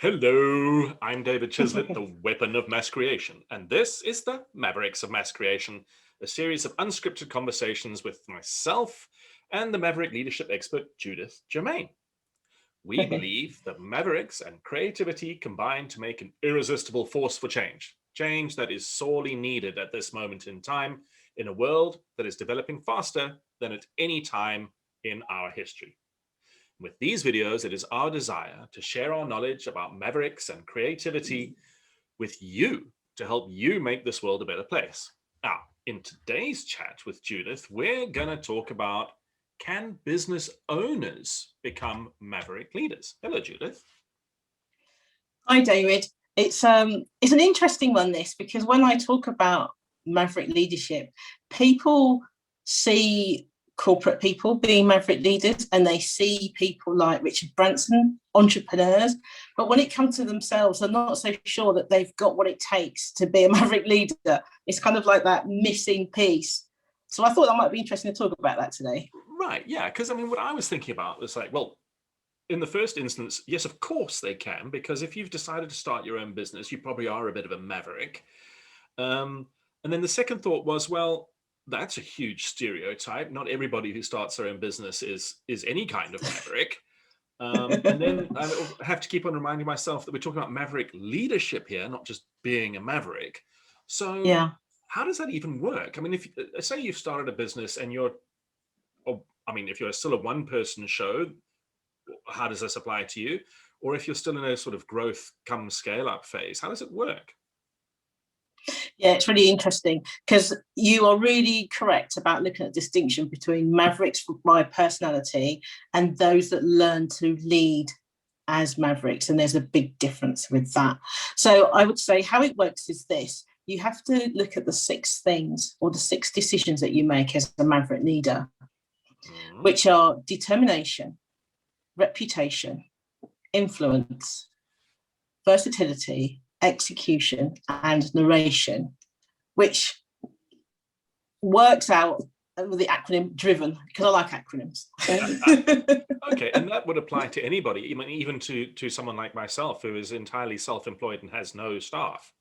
Hello, I'm David Chislett, the weapon of mass creation, and this is the Mavericks of Mass Creation, a series of unscripted conversations with myself and the Maverick leadership expert, Judith Germain. We believe that Mavericks and creativity combine to make an irresistible force for change, change that is sorely needed at this moment in time in a world that is developing faster than at any time in our history. With these videos, it is our desire to share our knowledge about Mavericks and creativity with you to help you make this world a better place. Now, in today's chat with Judith, we're going to talk about, can business owners become Maverick leaders? Hello, Judith. Hi, David. It's an interesting one, this, because when I talk about Maverick leadership, people see corporate people being Maverick leaders, and they see people like Richard Branson, entrepreneurs, but when it comes to themselves, they're not so sure that they've got what it takes to be a Maverick leader. It's kind of like that missing piece. So I thought that might be interesting to talk about that today. Right, yeah, because I mean, what I was thinking about was like, well, in the first instance, yes, of course they can, because if you've decided to start your own business, you probably are a bit of a Maverick. And then the second thought was, well, that's a huge stereotype. Not everybody who starts their own business is any kind of Maverick. And then I have to keep on reminding myself that we're talking about Maverick leadership here, not just being a Maverick. So yeah, how does that even work? I mean, if say you've started a business and if you're still a one-person show, how does this apply to you? Or if you're still in a sort of growth come scale up phase, how does it work? Yeah, it's really interesting, because you are really correct about looking at the distinction between Mavericks by personality and those that learn to lead as Mavericks. And there's a big difference with that. So I would say how it works is this. You have to look at the 6 things or the 6 decisions that you make as a Maverick leader, which are determination, reputation, influence, versatility, execution, and narration, which works out with the acronym DRIVEN, because I like acronyms. Okay, and that would apply to anybody, even to someone like myself who is entirely self-employed and has no staff.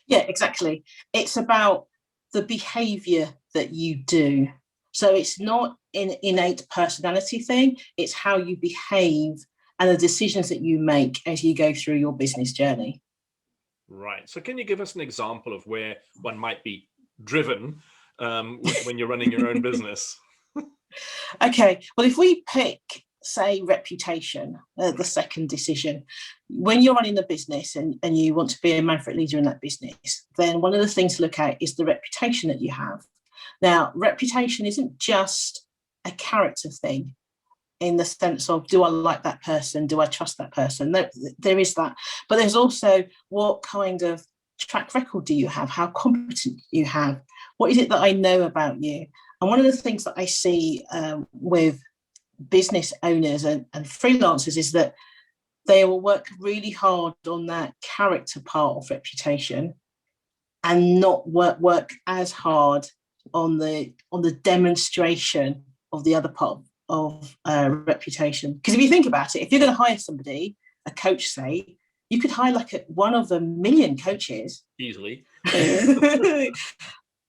Yeah, exactly. It's about the behavior that you do. So it's not an innate personality thing, it's how you behave and the decisions that you make as you go through your business journey. Right. So can you give us an example of where one might be driven when you're running your own business? Okay. Well, if we pick, say, reputation, the second decision, when you're running a business and you want to be a Maverick leader in that business, then one of the things to look at is the reputation that you have. Now, reputation isn't just a character thing, in the sense of, do I like that person? Do I trust that person? There is that. But there's also, what kind of track record do you have? How competent you have? What is it that I know about you? And one of the things that I see with business owners and freelancers is that they will work really hard on that character part of reputation and not work as hard on the demonstration of the other part of reputation. Because if you think about it, if you're going to hire somebody, a coach, say, you could hire like one of a million coaches easily.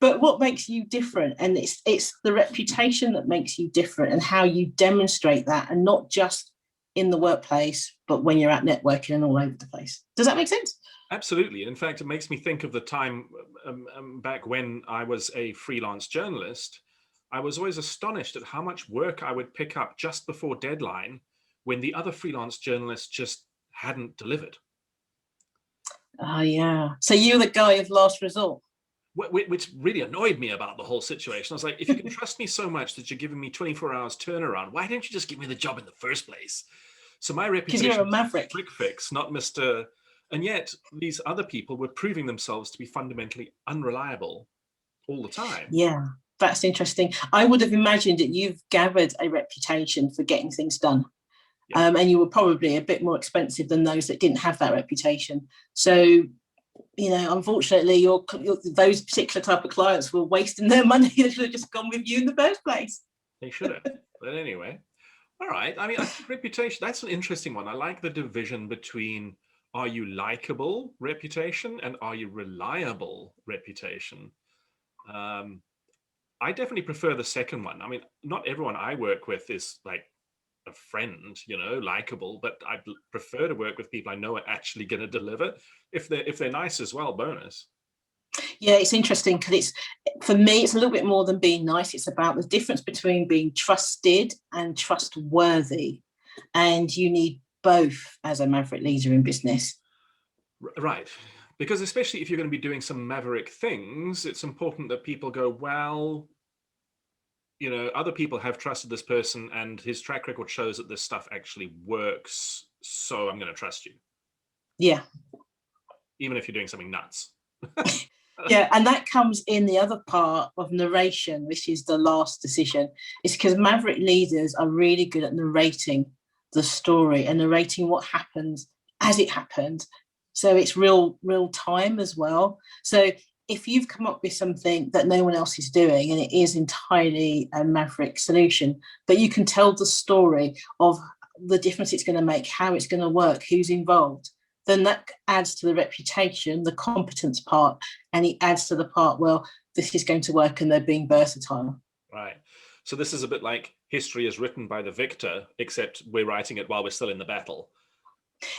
But what makes you different? And it's the reputation that makes you different, and how you demonstrate that, and not just in the workplace, but when you're out networking and all over the place. Does that make sense? Absolutely. In fact, it makes me think of the time back when I was a freelance journalist. I was always astonished at how much work I would pick up just before deadline when the other freelance journalists just hadn't delivered. Yeah. So you're the guy of last resort. Which really annoyed me about the whole situation. I was like, if you can trust me so much that you're giving me 24 hours turnaround, why didn't you just give me the job in the first place? So my reputation because you're a Maverick. Quick fix, not Mr. And yet these other people were proving themselves to be fundamentally unreliable all the time. Yeah. That's interesting. I would have imagined that you've gathered a reputation for getting things done. Yeah. And you were probably a bit more expensive than those that didn't have that reputation. So, you know, unfortunately, those particular type of clients were wasting their money. They should have just gone with you in the first place. They should have. But anyway, All right. I mean, I think reputation, that's an interesting one. I like the division between are you likable reputation and are you reliable reputation. Um, I definitely prefer the second one. I mean, not everyone I work with is like a friend, likable, but I prefer to work with people I know are actually going to deliver. If they're nice as well, bonus. Yeah, it's interesting because for me, it's a little bit more than being nice. It's about the difference between being trusted and trustworthy. And you need both as a maverick leader in business. Right. Because especially if you're going to be doing some maverick things, it's important that people go, well, other people have trusted this person and his track record shows that this stuff actually works. So I'm going to trust you. Yeah. Even if you're doing something nuts. Yeah, and that comes in the other part of narration, which is the last decision. It's because maverick leaders are really good at narrating the story and narrating what happens as it happened. So it's real time as well. So if you've come up with something that no one else is doing and it is entirely a maverick solution, but you can tell the story of the difference it's going to make, how it's going to work, who's involved, then that adds to the reputation, the competence part, and it adds to the part, well, this is going to work and they're being versatile. Right. So this is a bit like history is written by the victor, except we're writing it while we're still in the battle.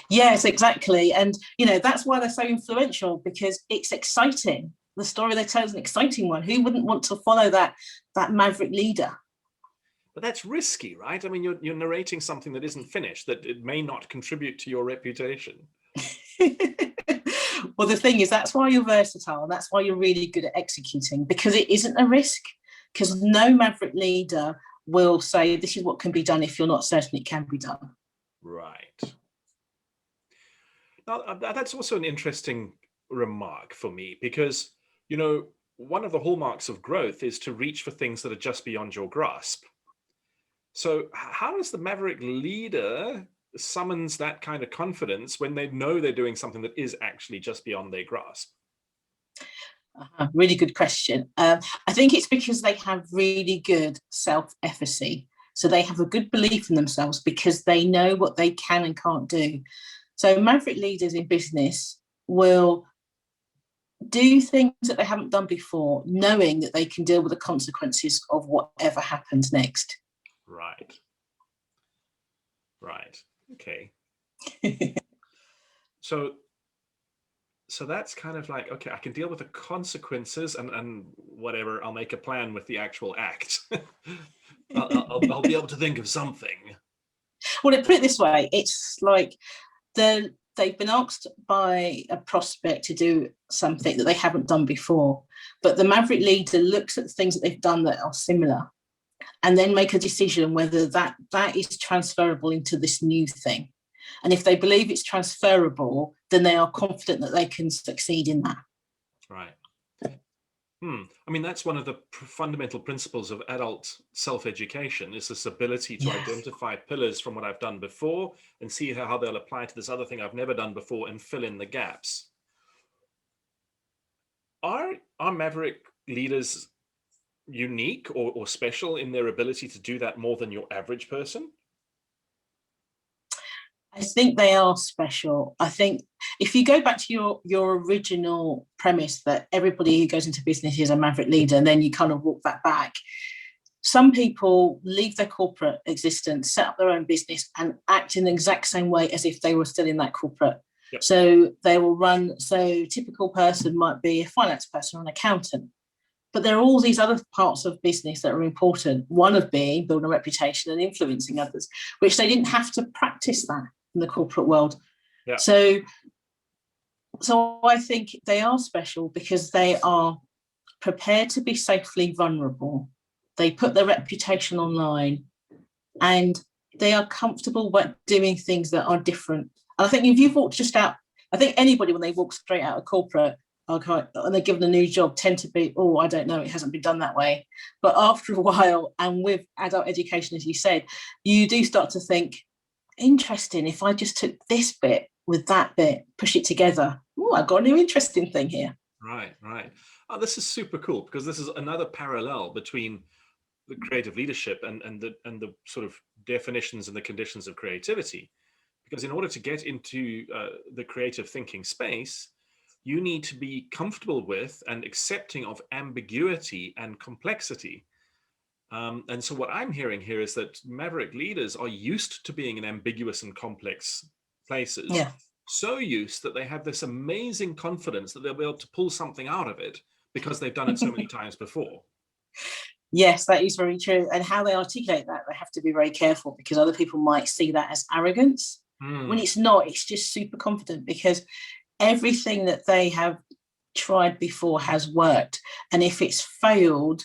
Yes, exactly. And, that's why they're so influential, because it's exciting. The story they tell is an exciting one. Who wouldn't want to follow that maverick leader? But that's risky, right? I mean, you're narrating something that isn't finished, that it may not contribute to your reputation. Well, the thing is, that's why you're versatile. And that's why you're really good at executing, because it isn't a risk. Because no maverick leader will say, this is what can be done if you're not certain it can be done. Right. Now, that's also an interesting remark for me, because, one of the hallmarks of growth is to reach for things that are just beyond your grasp. So how does the maverick leader summons that kind of confidence when they know they're doing something that is actually just beyond their grasp? Really good question. I think it's because they have really good self-efficacy. So they have a good belief in themselves because they know what they can and can't do. So maverick leaders in business will do things that they haven't done before, knowing that they can deal with the consequences of whatever happens next. Right. Okay. So that's kind of like, okay, I can deal with the consequences and whatever, I'll make a plan with the actual act. I'll be able to think of something. Well, put it this way, it's like they've been asked by a prospect to do something that they haven't done before, but the maverick leader looks at things that they've done that are similar and then make a decision whether that is transferable into this new thing. And if they believe it's transferable, then they are confident that they can succeed in that. Right. I mean, that's one of the fundamental principles of adult self-education, is this ability to identify pillars from what I've done before and see how they'll apply to this other thing I've never done before and fill in the gaps. Are maverick leaders unique or special in their ability to do that more than your average person? I think they are special. I think if you go back to your original premise that everybody who goes into business is a maverick leader, and then you kind of walk that back, some people leave their corporate existence, set up their own business and act in the exact same way as if they were still in that corporate. Yep. So they will run, so typical person might be a finance person or an accountant. But there are all these other parts of business that are important, one of being building a reputation and influencing others, which they didn't have to practice that in the corporate world. Yeah. So I think they are special because they are prepared to be safely vulnerable. They put their reputation online and they are comfortable with doing things that are different. And I think if you've walked just out, I think anybody when they walk straight out of corporate and they're given a new job tend to be, oh, I don't know, it hasn't been done that way. But after a while, and with adult education, as you said, you do start to think, interesting, if I just took this bit with that bit, push it together, oh, I've got a new interesting thing here. Right. Oh, this is super cool, because this is another parallel between the creative leadership and the sort of definitions and the conditions of creativity. Because in order to get into the creative thinking space, you need to be comfortable with and accepting of ambiguity and complexity. And so what I'm hearing here is that Maverick leaders are used to being in ambiguous and complex places. Yeah. So used that they have this amazing confidence that they'll be able to pull something out of it because they've done it so many times before. Yes, that is very true. And how they articulate that, they have to be very careful, because other people might see that as arrogance. When it's not, it's just super confident, because everything that they have tried before has worked. And if it's failed,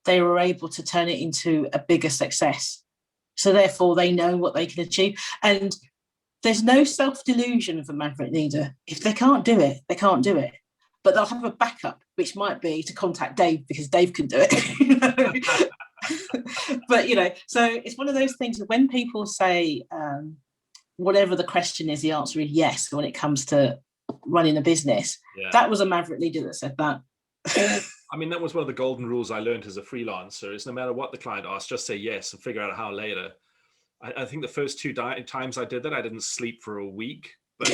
they were able to turn it into a bigger success. So therefore, they know what they can achieve. And there's no self-delusion of a Maverick leader. If they can't do it, they can't do it. But they'll have a backup, which might be to contact Dave, because Dave can do it. But, so it's one of those things that when people say, whatever the question is, the answer is yes when it comes to running a business. Yeah. That was a Maverick leader that said that. I mean, that was one of the golden rules I learned as a freelancer, is no matter what the client asks, just say yes and figure out how later. I think the first two times I did that, I didn't sleep for a week. But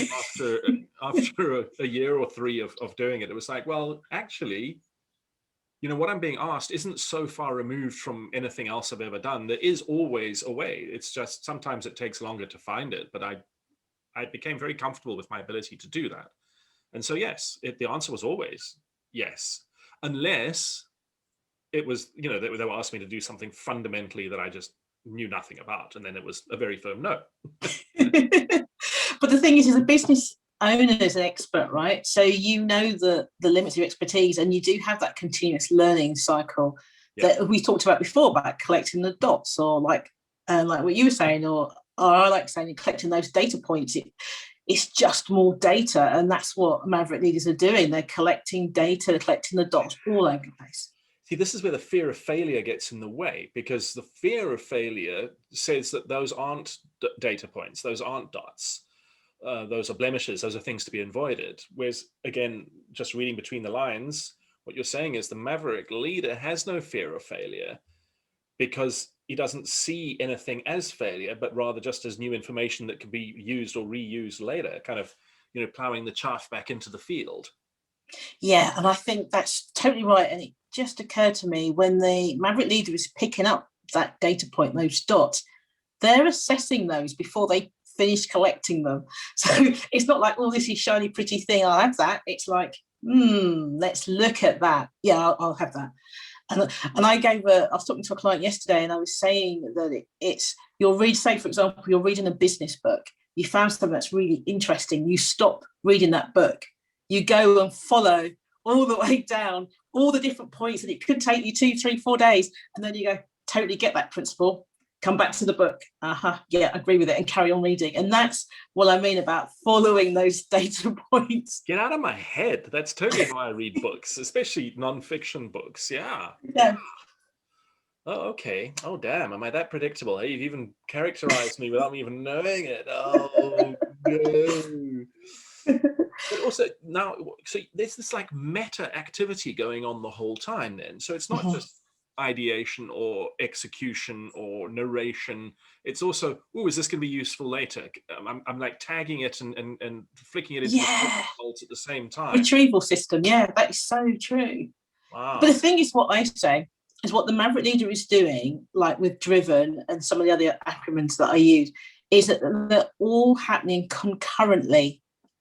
after a year or three of doing it, it was like, well, actually, what I'm being asked isn't so far removed from anything else I've ever done. There is always a way. It's just sometimes it takes longer to find it. But I became very comfortable with my ability to do that. And so, yes, the answer was always yes, unless it was, they were asking me to do something fundamentally that I just knew nothing about. And then it was a very firm no. But the thing is, as a business owner, is an expert, right? So the limits of your expertise, and you do have that continuous learning cycle that we talked about before, about collecting the dots, or like what you were saying, or I like saying, collecting those data points. It's just more data, and that's what Maverick leaders are doing. They're collecting data, they're collecting the dots all over the place. See, this is where the fear of failure gets in the way, because the fear of failure says that those aren't data points, those aren't dots. Those are blemishes, those are things to be avoided. Whereas, again, just reading between the lines, what you're saying is the Maverick leader has no fear of failure, because he doesn't see anything as failure, but rather just as new information that can be used or reused later, kind of, plowing the chaff back into the field. Yeah, and I think that's totally right. And it just occurred to me, when the Maverick leader is picking up that data point, those dots, they're assessing those before they finish collecting them. So it's not like, oh, this is shiny, pretty thing, I'll have that. It's like, let's look at that. Yeah, I'll have that. And I was talking to a client yesterday, and I was saying that say, for example, you're reading a business book, you found something that's really interesting, you stop reading that book, you go and follow all the way down all the different points, and it could take you 2, 3, 4 days, and then you go, totally get that principle, come back to the book, yeah, I agree with it, and carry on reading. And that's what I mean about following those data points. Get out of my head. That's totally how I read books, especially non-fiction books. Yeah. Oh, okay. Oh, damn. Am I that predictable? Hey, you've even characterized me without me even knowing it. Oh, no. But also now, so there's this like meta activity going on the whole time then. So it's not just ideation or execution or narration. It's also, is this going to be useful later? I'm like tagging it and flicking it into the results at the same time. Retrieval system. Yeah, that is so true. Wow. But the thing is, what I say is what the Maverick leader is doing, like with Driven and some of the other acronyms that I use, is that they're all happening concurrently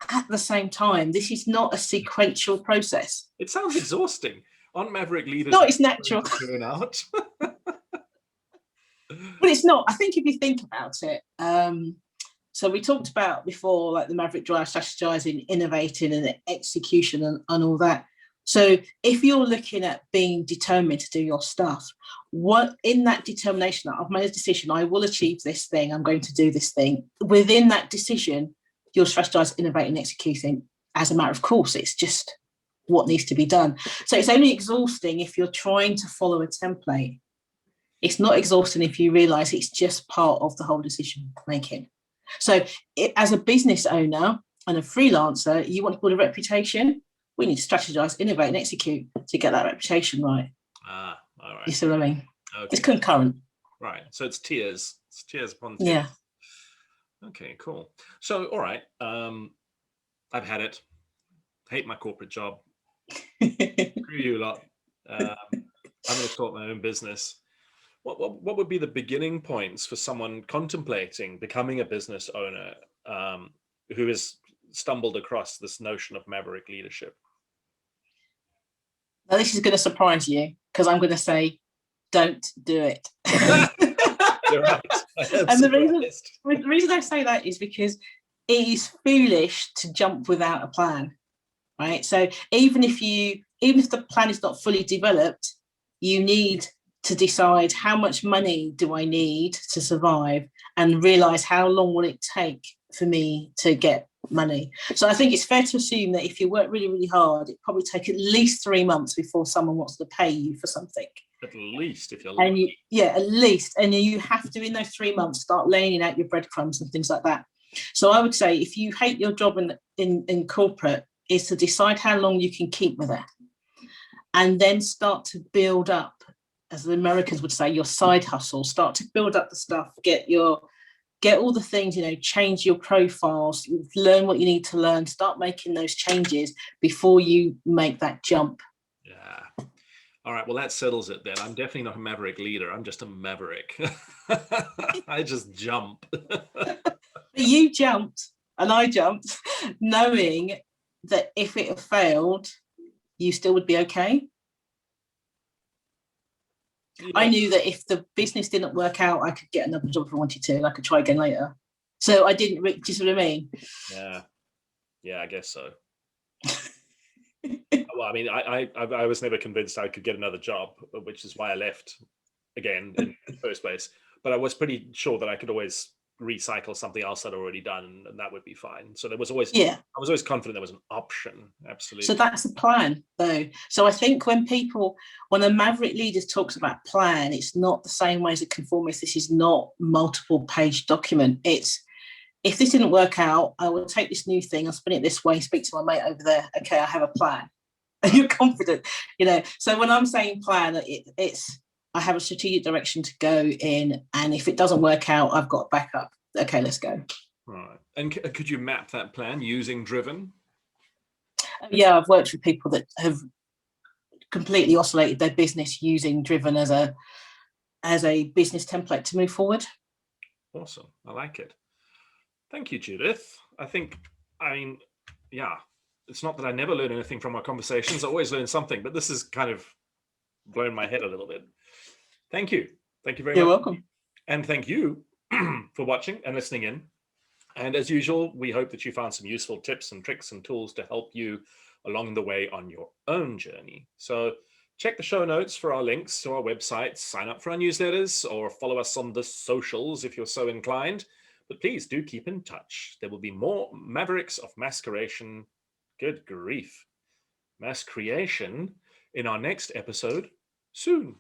at the same time. This is not a sequential process. It sounds exhausting. Aren't Maverick leaders? No, it's natural. Turn out. But it's not. I think if you think about it, so we talked about before, like the Maverick drive, strategizing, innovating, and execution, and all that. So if you're looking at being determined to do your stuff, what in that determination, I've made a decision, I will achieve this thing, I'm going to do this thing. Within that decision, you'll strategize, innovate, and executing as a matter of course. It's just what needs to be done. So it's only exhausting if you're trying to follow a template. It's not exhausting if you realize it's just part of the whole decision making. So as a business owner and a freelancer, you want to build a reputation. We need to strategize, innovate, and execute to get that reputation right. All right. You see what I mean? Okay. It's concurrent. Right. So it's tears. It's tears upon tears. Yeah. Okay, cool. So, all right. I've had it. Hate my corporate job. Screw you lot. I'm going to start my own business. What would be the beginning points for someone contemplating becoming a business owner who has stumbled across this notion of maverick leadership? Now, this is going to surprise you because I'm going to say, don't do it. You're right. And the reason I say that is because it is foolish to jump without a plan, right? So even if the plan is not fully developed, you need to decide how much money do I need to survive and realize how long will it take for me to get money. So I think it's fair to assume that if you work really, really hard, it probably take at least 3 months before someone wants to pay you for something. At least, if you're lucky. At least. And you have to, in those 3 months, start laying out your breadcrumbs and things like that. So I would say if you hate your job in corporate, is to decide how long you can keep with it. And then start to build up, as the Americans would say, your side hustle. Start to build up the stuff, get all the things, change your profiles, learn what you need to learn, start making those changes before you make that jump. Yeah. All right, well, that settles it then. I'm definitely not a maverick leader. I'm just a maverick. I just jump. You jumped and I jumped knowing that if it had failed, you still would be okay. Yeah. I knew that if the business didn't work out, I could get another job if I wanted to, and I could try again later. So I didn't, do you see what I mean? Yeah, I guess so. Well, I mean, I was never convinced I could get another job, which is why I left again in the first place. But I was pretty sure that I could always recycle something else I'd already done, and that would be fine. So there was always, I was always confident there was an option. Absolutely. So that's the plan, though. So I think when a Maverick Leaders talks about plan, it's not the same way as a conformist. This is not multiple page document. It's, if this didn't work out, I will take this new thing, I'll spin it this way, speak to my mate over there. Okay, I have a plan. And you're confident, So when I'm saying plan, it's I have a strategic direction to go in, and if it doesn't work out, I've got backup. Okay, let's go. Right. And could you map that plan using Driven? Yeah, I've worked with people that have completely oscillated their business using Driven as a business template to move forward. Awesome. I like it. Thank you, Judith. It's not that I never learn anything from our conversations. I always learn something, but this has kind of blown my head a little bit. Thank you. Thank you very much. You're welcome. And thank you for watching and listening in. And as usual, we hope that you found some useful tips and tricks and tools to help you along the way on your own journey. So check the show notes for our links to our website, sign up for our newsletters, or follow us on the socials if you're so inclined. But please do keep in touch. There will be more Mavericks of Masqueration. Good grief. Mass creation in our next episode soon.